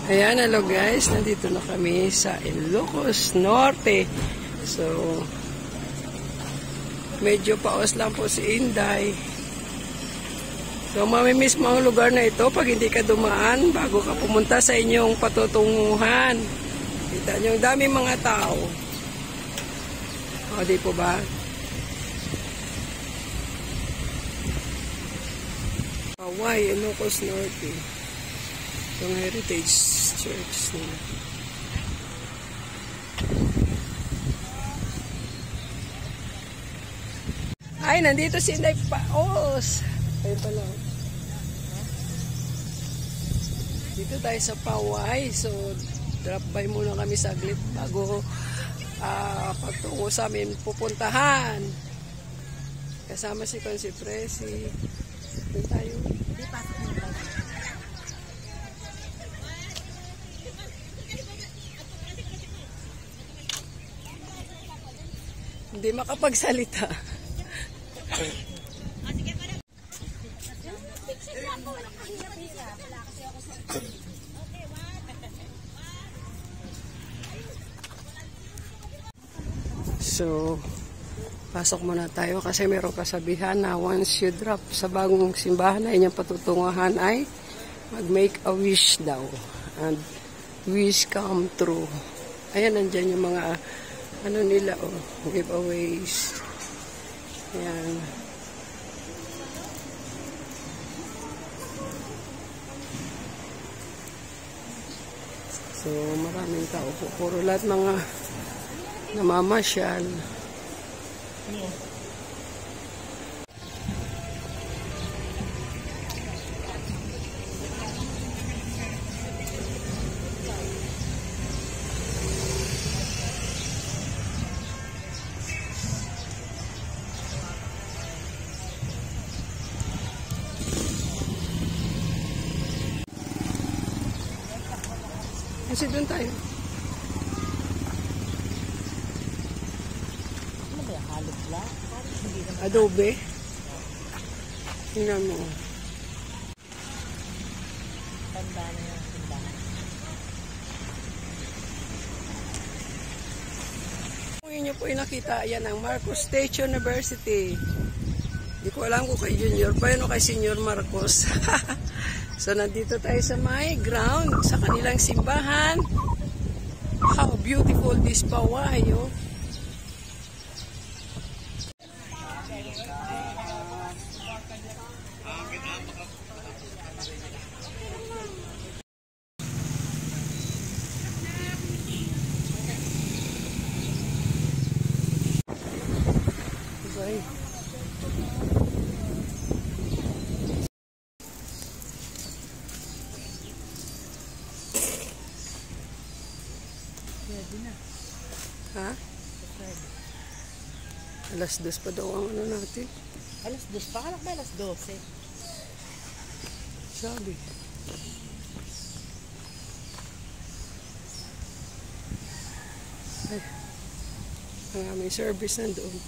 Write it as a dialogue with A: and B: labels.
A: Ayan, hello guys. Nandito na kami sa Ilocos Norte. So, medyo paos lang po si Inday. So, mamimiss mo ang lugar na ito pag hindi ka dumaan bago ka pumunta sa inyong patutunguhan. Kita nyo, ang daming mga tao. O, di po ba? Hawaii, Ilocos Norte. Itong Heritage Church nila. Ay, nandito si Inday Paos. Ayun pala. Dito tayo sa Paway. So, drop by muna kami saglit bago pagtungo sa amin pupuntahan. Kasama si Consi Presi. Doon tayo. Hindi makapagsalita. So, pasok muna tayo kasi mayroong kasabihan na once you drop sa bagong simbahan na inyong patutunguhan ay mag-make a wish daw. And wish come true. Ayan, nandyan yung mga ano nila, giveaways. Ayan. So, maraming tao po. Puro lahat mga namamasyal. Kasi doon tayo.
B: Ano ba yung halog lang?
A: Adobe. Tingnan mo.
B: Tanda na yung tindahan.
A: Kung inyo po yung nakita, yan ang Marcos State University. Hindi ko alam kung kay Junior pa yun o kay Senior Marcos. So, nandito tayo sa may ground, sa kanilang simbahan. How beautiful this Paway, oh. Okay.
B: Pwede na.
A: Ha?
B: Pwede.
A: Alas 2 pa daw ang ano natin.
B: Alas 2 pa? Kalak ba alas 12?
A: Sabi. Ay. Ang aming service nandoon.